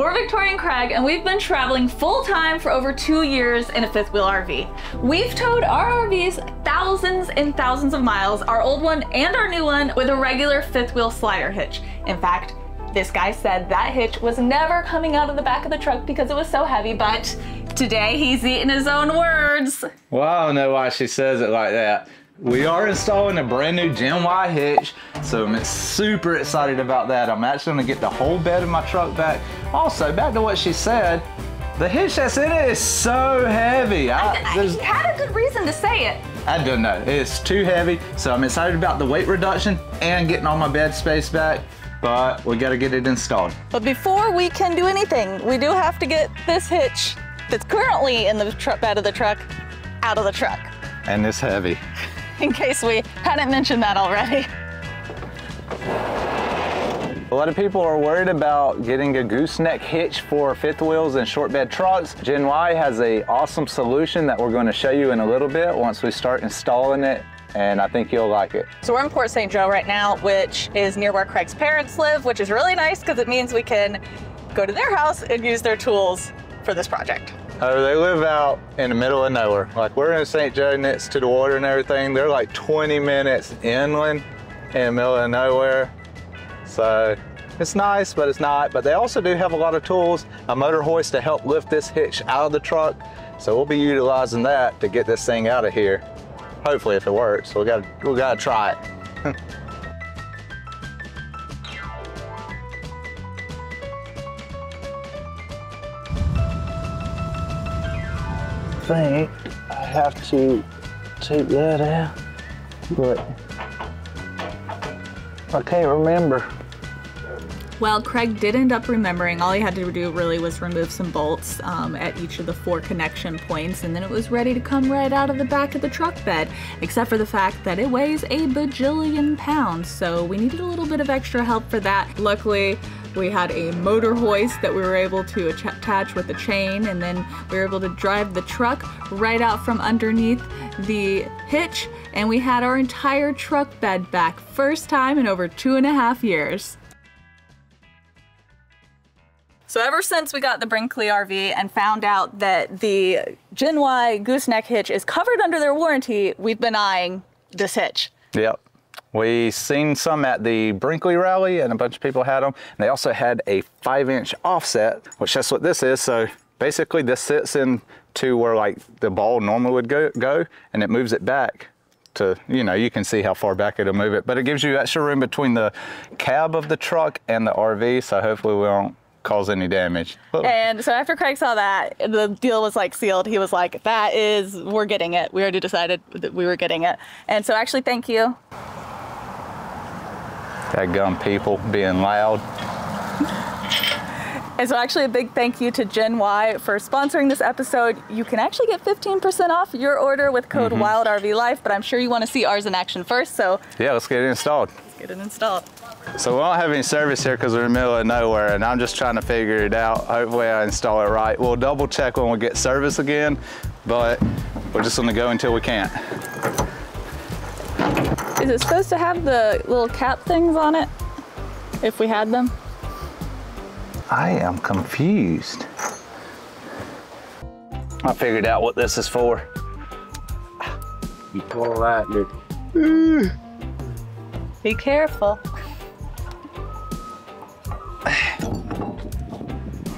We're Victoria and Craig, and we've been traveling full-time for over 2 years in a fifth wheel RV. We've towed our RVs thousands and thousands of miles, our old one and our new one, with a regular fifth wheel slider hitch. In fact, this guy said that hitch was never coming out of the back of the truck because it was so heavy, but today he's eating his own words. Well, I don't know why she says it like that. We are installing a brand new GEN-Y hitch, so I'm super excited about that. I'm actually gonna get the whole bed of my truck back. Also, back to what she said, the hitch that's in it is so heavy. He had a good reason to say it. I don't know, it's too heavy, so I'm excited about the weight reduction and getting all my bed space back, but we gotta get it installed. But before we can do anything, we do have to get this hitch that's currently in the bed of the truck out of the truck. And it's heavy. In case we hadn't mentioned that already. A lot of people are worried about getting a gooseneck hitch for fifth wheels and short bed trucks. GEN-Y has an awesome solution that we're going to show you in a little bit once we start installing it, and I think you'll like it. So we're in Port St. Joe right now, which is near where Craig's parents live, which is really nice because it means we can go to their house and use their tools for this project. Oh, they live out in the middle of nowhere. Like, we're in St. Joe next to the water and everything. They're like 20 minutes inland in the middle of nowhere. So it's nice, but it's not. But they also do have a lot of tools, a motor hoist to help lift this hitch out of the truck. So we'll be utilizing that to get this thing out of here. Hopefully, if it works. So we gotta try it. I think I have to take that out, but I can't remember. Well, Craig did end up remembering. All he had to do really was remove some bolts at each of the 4 connection points, and then it was ready to come right out of the back of the truck bed, except for the fact that it weighs a bajillion pounds, so we needed a little bit of extra help for that. Luckily, we had a motor hoist that we were able to attach with a chain, and then we were able to drive the truck right out from underneath the hitch, and we had our entire truck bed back. First time in over 2.5 years. So ever since we got the Brinkley RV and found out that the GEN-Y Gooseneck hitch is covered under their warranty, we've been eyeing this hitch. Yep. We seen some at the Brinkley rally, and a bunch of people had them. And they also had a 5-inch offset, which that's what this is. So basically this sits into where like the ball normally would go, and it moves it back to, you know, you can see how far back it'll move it, but it gives you extra room between the cab of the truck and the RV. So hopefully we won't cause any damage. And so after Craig saw that, the deal was like sealed. He was like, we're getting it. We already decided that we were getting it. And so actually, thank you. Dadgum people being loud. And so actually a big thank you to GEN-Y for sponsoring this episode. You can actually get 15% off your order with code WILDRVLIFE, but I'm sure you want to see ours in action first, so yeah, let's get it installed. Let's get it installed. So we don't have any service here because we're in the middle of nowhere, and I'm just trying to figure it out. Hopefully I install it right. We'll double check when we get service again, but we're just gonna go until we can't. Is it supposed to have the little cap things on it, if we had them? I am confused. I figured out what this is for. You pull that, dude. Be careful.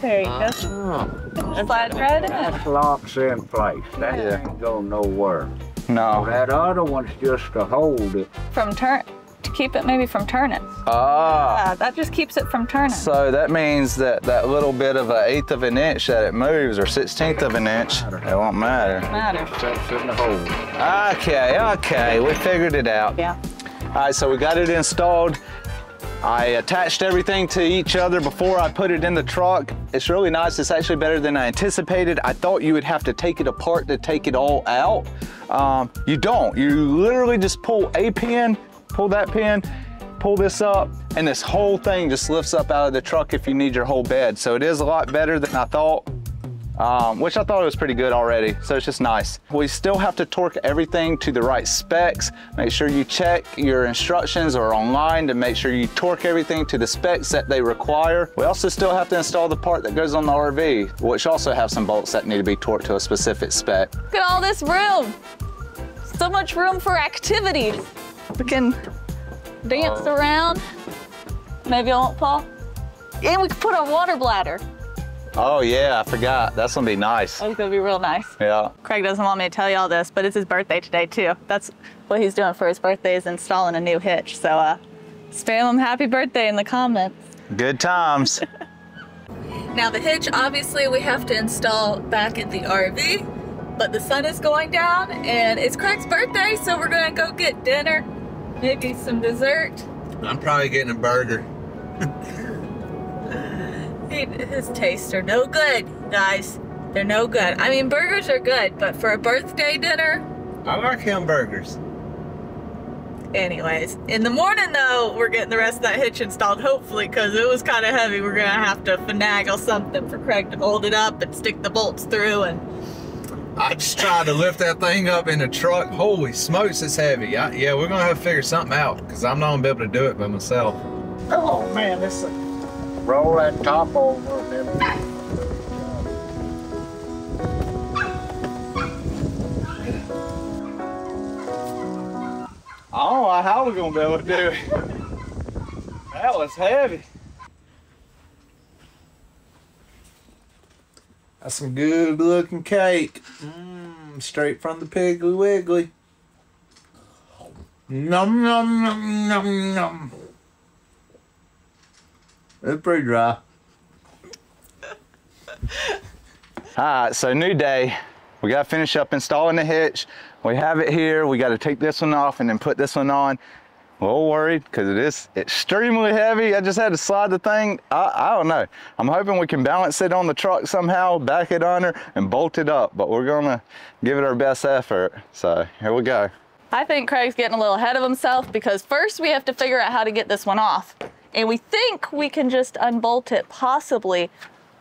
There you go. Slide right in. That locks in place. That ain't going nowhere. No. That other one's just to hold it. To keep it maybe from turning. Ah. Yeah, that just keeps it from turning. So that means that that little bit of 1/8 of an inch that it moves, or 1/16 of an inch, it won't matter. That's in the hole. Okay, we figured it out. Yeah. All right, so we got it installed. I attached everything to each other before I put it in the truck. It's really nice. It's actually better than I anticipated. I thought you would have to take it apart to take it all out. You don't. You literally just pull a pin, pull that pin, pull this up, and this whole thing just lifts up out of the truck if you need your whole bed. So it is a lot better than I thought. which I thought was pretty good already, so it's just nice. We still have to torque everything to the right specs. Make sure you check your instructions or online to make sure you torque everything to the specs that they require. We also still have to install the part that goes on the RV, which also have some bolts that need to be torqued to a specific spec. Look at all this room. So much room for activities. We can dance around. Maybe I won't fall. And we can put our water bladder. Oh yeah, I forgot. That's gonna be nice. That's gonna be real nice. Yeah. Craig doesn't want me to tell you all this, but it's his birthday today too. That's what he's doing for his birthday, is installing a new hitch. So spam him happy birthday in the comments. Good times. Now the hitch, obviously we have to install back at the RV, but the sun is going down and it's Craig's birthday, so we're gonna go get dinner, maybe some dessert. I'm probably getting a burger. His tastes are no good, guys. They're no good. I mean, burgers are good, but for a birthday dinner? I like hamburgers. Anyways, in the morning though, we're getting the rest of that hitch installed, hopefully, because it was kind of heavy. We're gonna have to finagle something for Craig to hold it up and stick the bolts through. And I just tried to lift that thing up in the truck. Holy smokes, it's heavy. Yeah, we're gonna have to figure something out, because I'm not gonna be able to do it by myself. Oh man, this roll that top over and then I don't know how we're gonna be able to do it. That was heavy. That's some good looking cake. Straight from the Piggly Wiggly. Nom nom nom nom nom. It's pretty dry. All right, so new day. We gotta finish up installing the hitch. We have it here. We gotta take this one off and then put this one on. A little worried because it is extremely heavy. I just had to slide the thing. I don't know. I'm hoping we can balance it on the truck somehow, back it under and bolt it up, but we're gonna give it our best effort. So here we go. I think Craig's getting a little ahead of himself, because first we have to figure out how to get this one off. And we think we can just unbolt it possibly,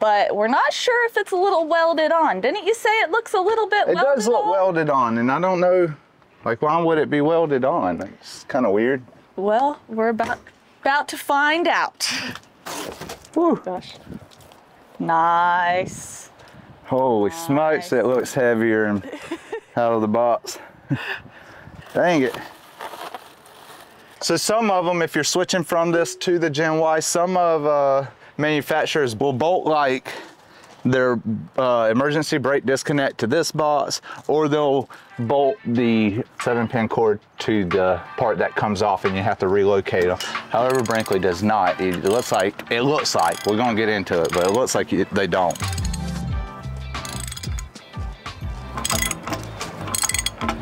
but we're not sure if it's a little welded on. Didn't you say it looks a little bit welded on? It does look welded on, and I don't know, like, why would it be welded on? It's kind of weird. Well, we're about to find out. Whew. Gosh. Nice. Holy smokes, it looks heavier and out of the box. Dang it. So some of them, if you're switching from this to the GEN-Y, some of manufacturers will bolt like their emergency brake disconnect to this box, or they'll bolt the 7-pin cord to the part that comes off and you have to relocate them. However, Brinkley does not. It looks like, we're gonna get into it, but it looks like they don't.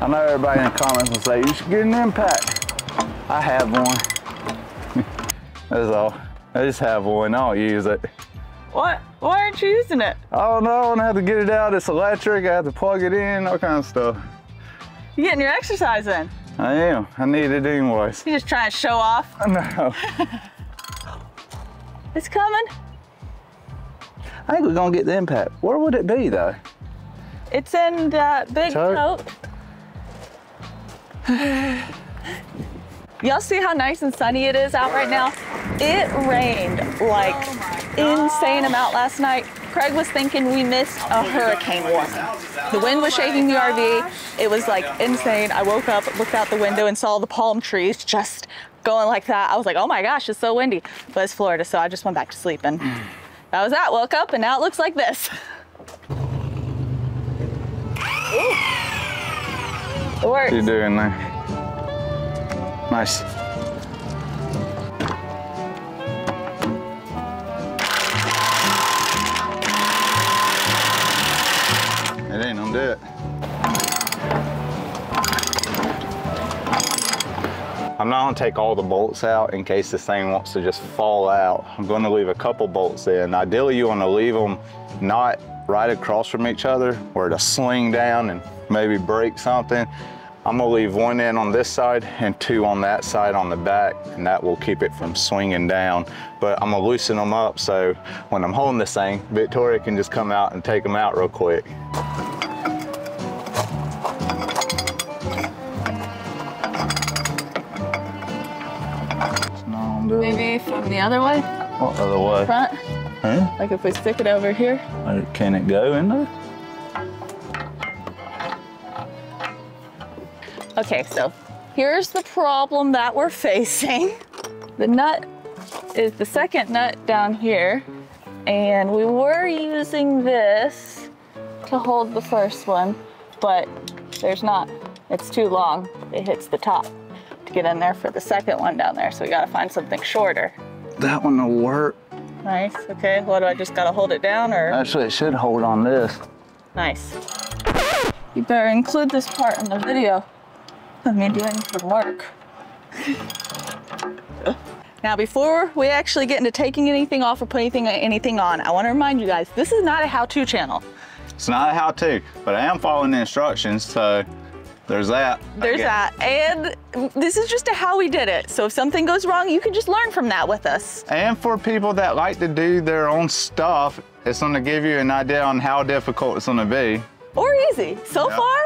I know everybody in the comments will say, you should get an impact. I have one. That's all. I just have one, I don't use it. What? Why aren't you using it? I don't know, I don't have to get it out. It's electric, I have to plug it in, all kind of stuff. You getting your exercise in? I am, I need it anyways. You just trying to show off? No. It's coming. I think we're gonna get the impact. Where would it be though? It's in that big tote. Y'all see how nice and sunny it is out right now? It rained like insane amount last night. Craig was thinking we missed a hurricane warning. The wind was shaking the RV. It was like insane. I woke up, looked out the window and saw the palm trees just going like that. I was like, oh my gosh, it's so windy. But it's Florida, so I just went back to sleep, and that was that. Woke up and now it looks like this. Ooh. It works. What are you doing there? Nice. It ain't gonna do it. I'm not gonna take all the bolts out in case this thing wants to just fall out. I'm gonna leave a couple bolts in. Ideally, you wanna leave them not right across from each other where to sling down and maybe break something. I'm gonna leave one in on this side and two on that side on the back, and that will keep it from swinging down. But I'm gonna loosen them up so when I'm holding this thing, Victoria can just come out and take them out real quick. Maybe from the other way? What other way? Front? Huh? Like if we stick it over here? Can it go in there? Okay, so here's the problem that we're facing. The nut is the second nut down here, and we were using this to hold the first one, but there's not. It's too long. It hits the top to get in there for the second one down there, so we gotta find something shorter. That one will work. Nice, okay. What, do I just gotta hold it down, or? Actually, it should hold on this. Nice. You better include this part in the video of me doing the work. Now, before we actually get into taking anything off or putting anything on, I wanna remind you guys, this is not a how-to channel. It's not a how-to, but I am following the instructions, so there's that. There's that, and this is just a how we did it. So if something goes wrong, you can just learn from that with us. And for people that like to do their own stuff, it's gonna give you an idea on how difficult it's gonna be. Or easy, so far.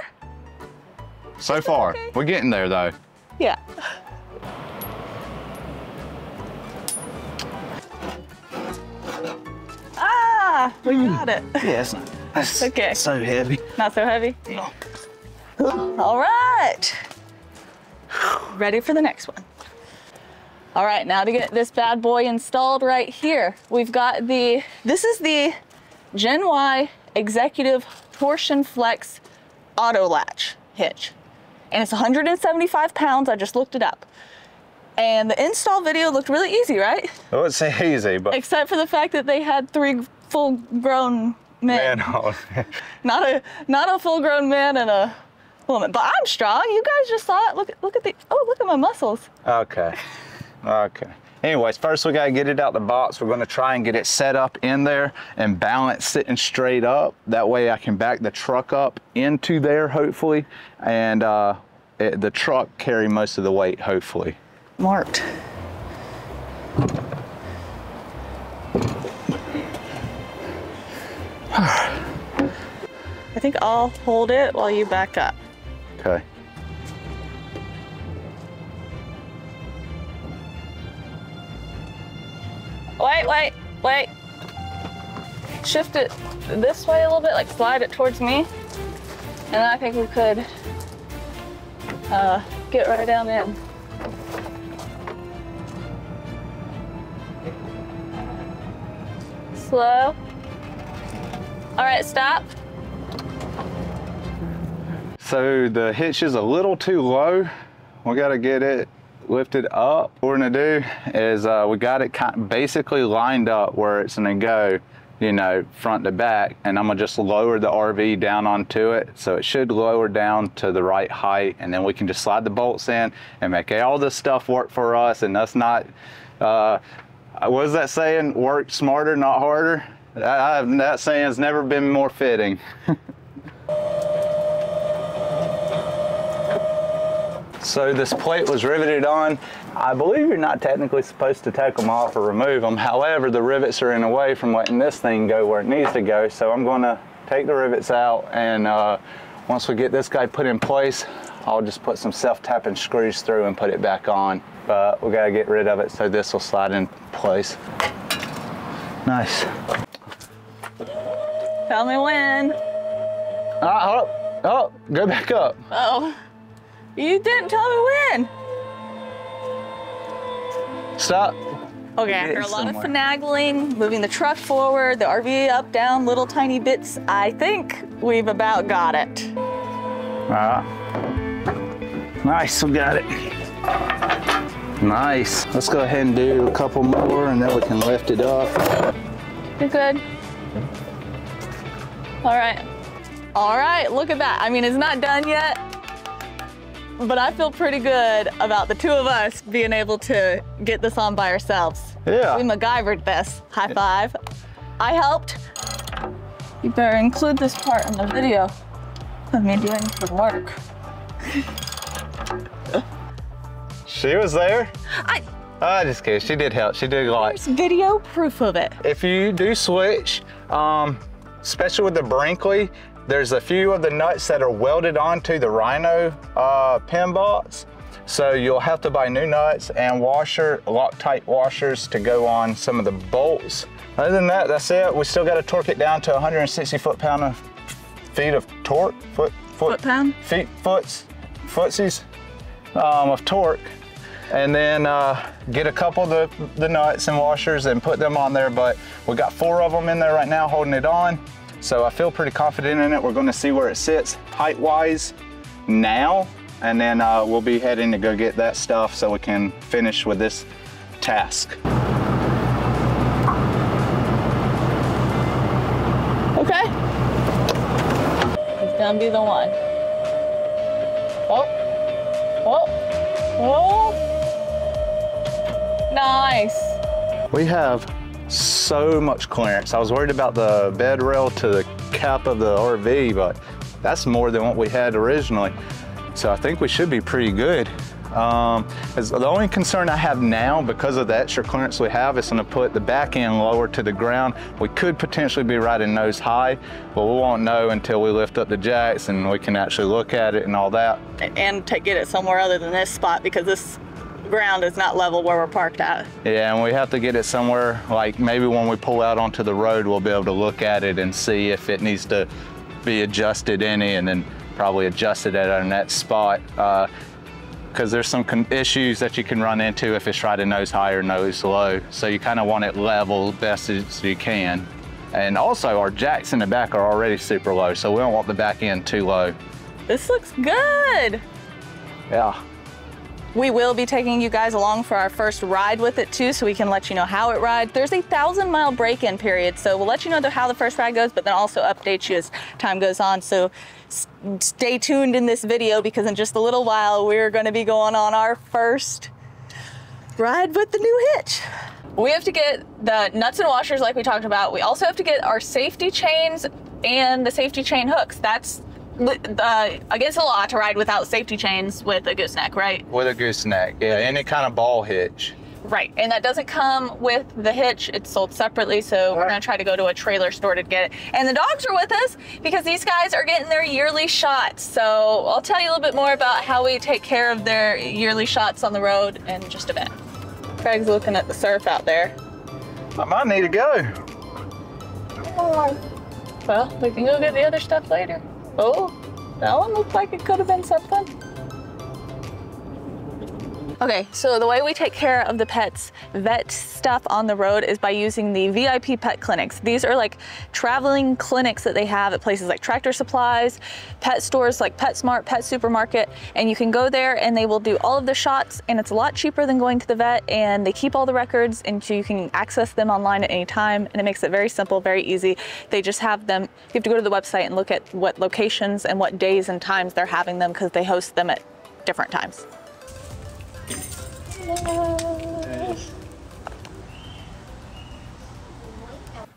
So far, okay. We're getting there though. Yeah. Ah, we got it. Yeah, it's not. That's okay. So heavy. Not so heavy? No. All right. Ready for the next one. All right, now to get this bad boy installed right here, we've got this is the GEN-Y Executive Torsion Flex Auto Latch Hitch. And it's 175 pounds, I just looked it up. And the install video looked really easy, right? I wouldn't say easy, but. Except for the fact that they had 3 full-grown men. Not a full-grown man and a woman, but I'm strong. You guys just saw it. Look at my muscles. Okay. Okay. Anyways, first we gotta get it out the box. We're gonna try and get it set up in there and balance sitting straight up. That way I can back the truck up into there, hopefully, and the truck carry most of the weight, hopefully. Marked. I think I'll hold it while you back up. Okay. Wait. Shift it this way a little bit, like slide it towards me. And then I think we could get right down in. Slow. All right, stop. So the hitch is a little too low. We gotta get it lifted up. What we're gonna do is we got it basically lined up where it's gonna go, you know, front to back, and I'm gonna just lower the RV down onto it. So it should lower down to the right height, and then we can just slide the bolts in and make all this stuff work for us, and that's not, what is that saying? Work smarter, not harder? That saying's never been more fitting. So this plate was riveted on. I believe you're not technically supposed to take them off or remove them. However, the rivets are in the way from letting this thing go where it needs to go. So I'm gonna take the rivets out, and once we get this guy put in place, I'll just put some self-tapping screws through and put it back on. But we gotta get rid of it so this will slide in place. Nice. Tell me when. Hold up. Oh, go back up. Oh. You didn't tell me when. Stop. Okay, after a lot of finagling, moving the truck forward, the RV up, down, little tiny bits, I think we've about got it. All right. Nice, we got it. Nice. Let's go ahead and do a couple more, and then we can lift it up. You're good. All right. All right, look at that. I mean, it's not done yet, but I feel pretty good about the two of us being able to get this on by ourselves. Yeah. We MacGyvered this. High five. I helped. You better include this part in the video of me doing the work. She was there. I just kidding. She did help. She did a lot. There's video proof of it. If you do switch, especially with the Brinkley, there's a few of the nuts that are welded onto the Rhino pin box. So you'll have to buy new nuts and Loctite washers to go on some of the bolts. Other than that, that's it. We still got to torque it down to 160 foot-pound-feet of torque. Foot-pound? Footsies of torque. And then get a couple of the nuts and washers and put them on there. But we got 4 of them in there right now holding it on. So I feel pretty confident in it. We're going to see where it sits height-wise now. And then we'll be heading to go get that stuff so we can finish with this task. Okay. He's gonna be the one. Oh. Nice. We have so much clearance. I was worried about the bed rail to the cap of the RV, but that's more than what we had originally. So I think we should be pretty good. The only concern I have now, because of the extra clearance we have, is gonna put the back end lower to the ground. We could potentially be riding nose high, but we won't know until we lift up the jacks and we can actually look at it and all that. And to get it somewhere other than this spot, because this ground is not level where we're parked at. Yeah, and we have to get it somewhere, like maybe when we pull out onto the road, we'll be able to look at it and see if it needs to be adjusted any, and then probably adjust it at our next spot. Because there's some issues that you can run into if it's riding nose high or nose low. So you kind of want it level best as you can. And also our jacks in the back are already super low, so we don't want the back end too low. This looks good. Yeah. We will be taking you guys along for our first ride with it too, so we can let you know how it rides. There's a 1,000-mile break-in period, so we'll let you know how the first ride goes, but then also update you as time goes on. So stay tuned in this video, because in just a little while, we're gonna be going on our first ride with the new hitch. We have to get the nuts and washers like we talked about. We also have to get our safety chains and the safety chain hooks. That's against the law to ride without safety chains with a gooseneck, right? With a gooseneck, yeah, any kind of ball hitch. Right, and that doesn't come with the hitch. It's sold separately, so we're gonna try to go to a trailer store to get it. And the dogs are with us because these guys are getting their yearly shots. So I'll tell you a little bit more about how we take care of their yearly shots on the road in just a bit. Craig's looking at the surf out there. I might need to go. Well, we can go get the other stuff later. Oh, that one looked like it could have been something. Okay, so the way we take care of the pets' vet stuff on the road is by using the VIP pet clinics. These are like traveling clinics that they have at places like Tractor Supplies, pet stores like PetSmart, Pet Supermarket, and you can go there and they will do all of the shots, and it's a lot cheaper than going to the vet, and they keep all the records, and so you can access them online at any time, and it makes it very simple, very easy. They just have them, you have to go to the website and look at what locations and what days and times they're having them, because they host them at different times.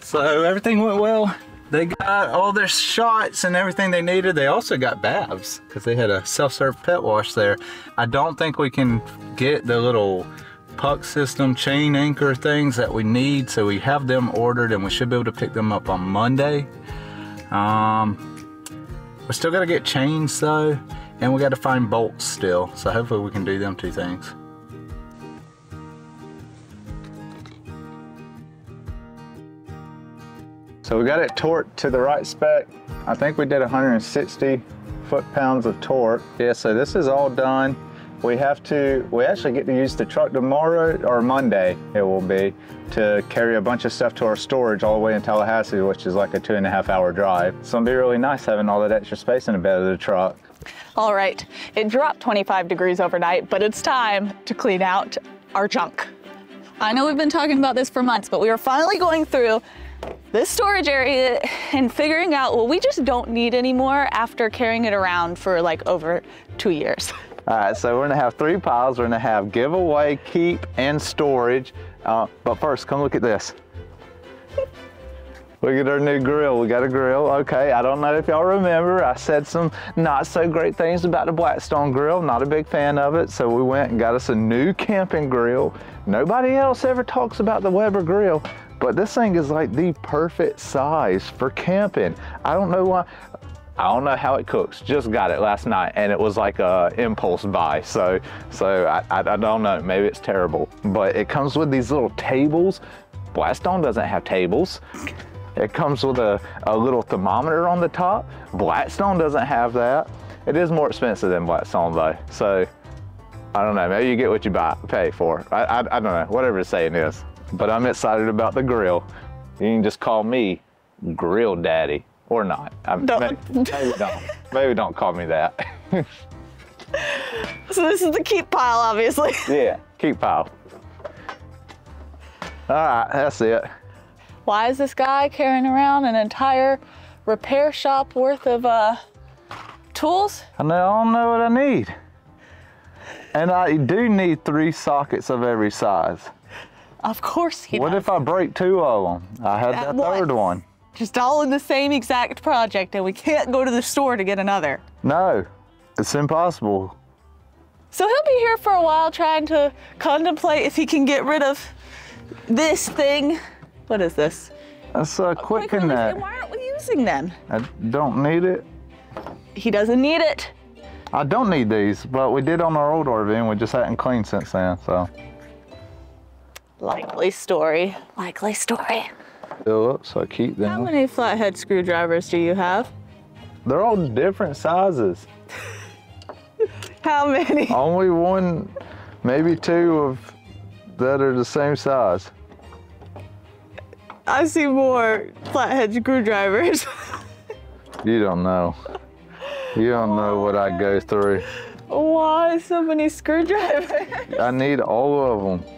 So everything went well. They got all their shots and everything they needed. They also got babs because they had a self-serve pet wash there. I don't think we can get the little puck system chain anchor things that we need, so we have them ordered and we should be able to pick them up on Monday. We still got to get chains though, and we got to find bolts still, so hopefully we can do them 2 things. So we got it torqued to the right spec. I think we did 160 foot-pounds of torque. Yeah, so this is all done. We actually get to use the truck tomorrow, or Monday it will be, to carry a bunch of stuff to our storage all the way in Tallahassee, which is like a 2.5-hour drive. It's gonna be really nice having all that extra space in the bed of the truck. All right, it dropped 25 degrees overnight, but it's time to clean out our junk. I know we've been talking about this for months, but we are finally going through this storage area and figuring out what we just don't need anymore after carrying it around for like over 2 years. All right, so we're gonna have 3 piles. We're gonna have giveaway, keep, and storage. But first, come look at this. Look at our new grill. We got a grill. Okay, I don't know if y'all remember, I said some not so great things about the Blackstone grill. Not a big fan of it, so we went and got us a new camping grill. Nobody else ever talks about the Weber grill, but this thing is like the perfect size for camping. I don't know why. I don't know how it cooks. Just got it last night, and it was like a impulse buy. So I don't know. Maybe it's terrible, but it comes with these little tables. Blackstone doesn't have tables. It comes with a little thermometer on the top. Blackstone doesn't have that. It is more expensive than Blackstone though. So I don't know, maybe you get what you pay for. I don't know, whatever the saying is. But I'm excited about the grill. You can just call me Grill Daddy, or not. Maybe don't call me that. So this is the keep pile, obviously. Yeah, keep pile. All right, that's it. Why is this guy carrying around an entire repair shop worth of tools? I don't know what I need. And I do need 3 sockets of every size. Of course he does. What if I break 2 of them? I had that third one. Just all in the same exact project, and we can't go to the store to get another. No, it's impossible. So he'll be here for a while trying to contemplate if he can get rid of this thing. What is this? That's a quick connect. Why aren't we using them? I don't need it. He doesn't need it. I don't need these, but we did on our old RV and we just hadn't cleaned since then, so. Likely story. Likely story. Fill up, so I keep them. How many flathead screwdrivers do you have? They're all different sizes. How many? Only 1, maybe 2 that are the same size. I see more flathead screwdrivers. You don't know. You don't know what I go through. Why so many screwdrivers? I need all of them.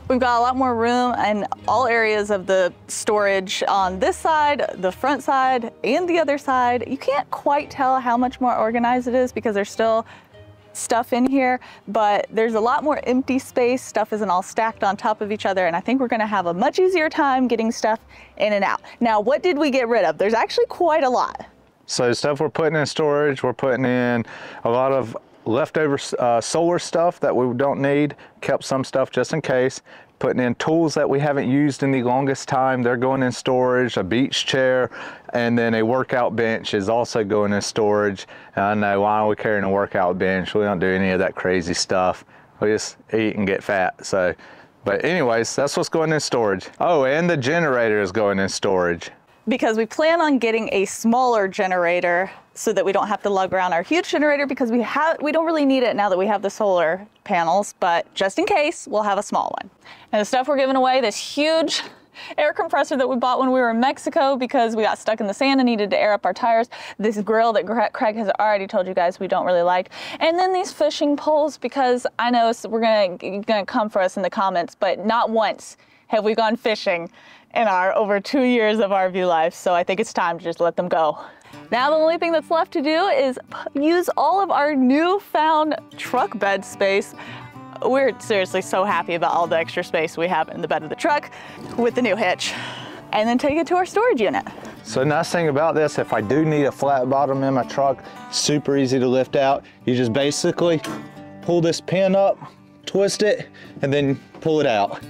We've got a lot more room in all areas of the storage on this side, the front side, and the other side. You can't quite tell how much more organized it is because there's still stuff in here, but there's a lot more empty space. Stuff isn't all stacked on top of each other, and I think we're gonna have a much easier time getting stuff in and out. Now, what did we get rid of? There's actually quite a lot. So stuff we're putting in storage, we're putting in a lot of leftover solar stuff that we don't need, kept some stuff just in case, putting in tools that we haven't used in the longest time, they're going in storage, a beach chair, and then a workout bench is also going in storage. And I know, why are we carrying a workout bench? We don't do any of that crazy stuff. We just eat and get fat, so. But anyways, that's what's going in storage. Oh, and the generator is going in storage. Because we plan on getting a smaller generator so that we don't have to lug around our huge generator, because we don't really need it now that we have the solar panels, but just in case, we'll have a small one. And the stuff we're giving away, this huge air compressor that we bought when we were in Mexico because we got stuck in the sand and needed to air up our tires, this grill that Craig has already told you guys we don't really like, and then these fishing poles, because I know we're gonna come for us in the comments, but not once have we gone fishing in our over 2 years of RV life, so I think it's time to just let them go. Now the only thing that's left to do is use all of our newfound truck bed space. We're seriously so happy about all the extra space we have in the bed of the truck with the new hitch, and then take it to our storage unit. So nice thing about this, if I do need a flat bottom in my truck, super easy to lift out. You just basically pull this pin up, twist it, and then pull it out.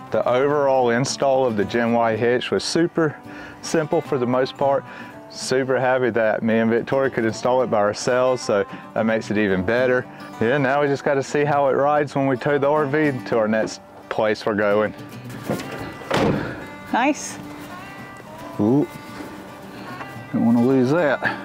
The overall install of the GEN-Y hitch was super simple for the most part. Super happy that me and Victoria could install it by ourselves, so that makes it even better. Yeah, now we just got to see how it rides when we tow the RV to our next place we're going. Nice. Ooh, don't want to lose that.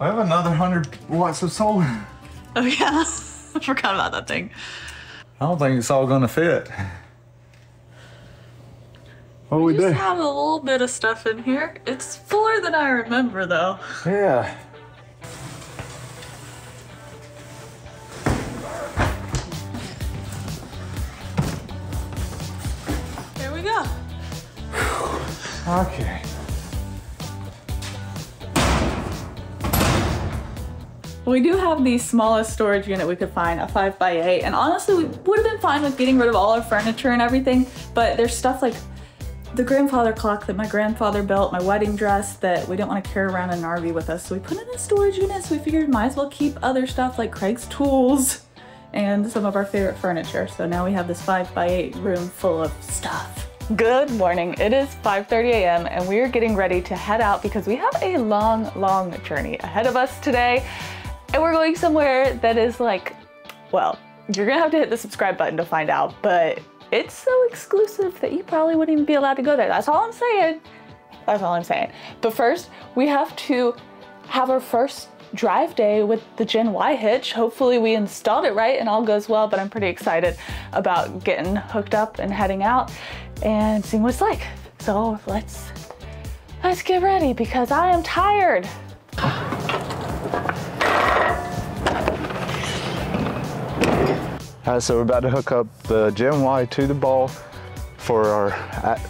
I have another 100 watts of solar. Oh yeah, I forgot about that thing. I don't think it's all gonna fit. What we we do? just have a little bit of stuff in here. It's fuller than I remember though. Yeah. Here we go. Okay. We do have the smallest storage unit we could find, a 5x8, and honestly we would have been fine with getting rid of all our furniture and everything, but there's stuff like the grandfather clock that my grandfather built, my wedding dress that we didn't want to carry around in an RV with us, so we put it in a storage unit, so we figured we might as well keep other stuff like Craig's tools and some of our favorite furniture. So now we have this 5x8 room full of stuff. Good morning. It is 5:30 a.m. and we are getting ready to head out because we have a long, long journey ahead of us today. And we're going somewhere that is like, well, you're gonna have to hit the subscribe button to find out, but it's so exclusive that you probably wouldn't even be allowed to go there. That's all I'm saying. That's all I'm saying. But first, we have to have our first drive day with the GEN-Y Hitch. Hopefully we installed it right and all goes well, but I'm pretty excited about getting hooked up and heading out and seeing what it's like. So let's get ready because I am tired. All right, so we're about to hook up the GEN-Y to the ball for our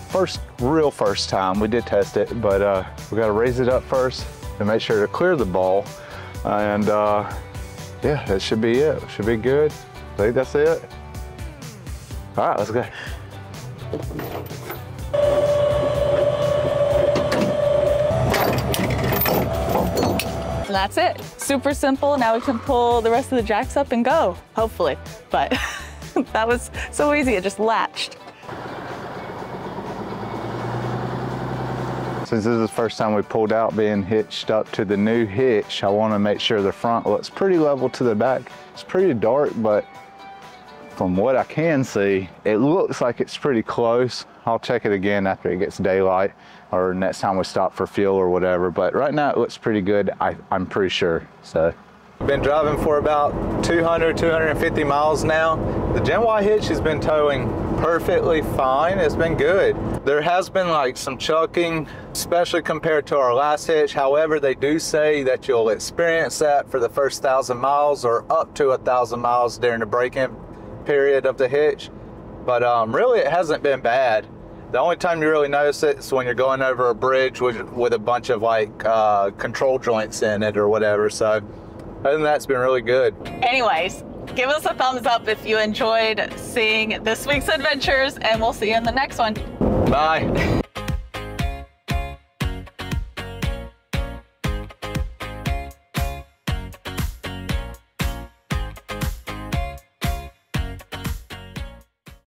first time. We did test it, but we got to raise it up first to make sure to clear the ball. And yeah, that should be it. Should be good. I think that's it. All right, let's go. And that's it. Super simple. Now we can pull the rest of the jacks up and go, hopefully. But that was so easy, it just latched. Since this is the first time we pulled out being hitched up to the new hitch, I want to make sure the front looks pretty level to the back. It's pretty dark, but from what I can see, it looks like it's pretty close. I'll check it again after it gets daylight or next time we stop for fuel or whatever. But right now it looks pretty good, I'm pretty sure. So we've been driving for about 250 miles now. The GEN-Y Hitch has been towing perfectly fine. It's been good. There has been like some chucking, especially compared to our last hitch. However, they do say that you'll experience that for the first 1,000 miles or up to 1,000 miles during the break-in period of the hitch. But really it hasn't been bad. The only time you really notice it is when you're going over a bridge with a bunch of like control joints in it or whatever. So other than that, it's been really good. Anyways, give us a thumbs up if you enjoyed seeing this week's adventures, and we'll see you in the next one. Bye.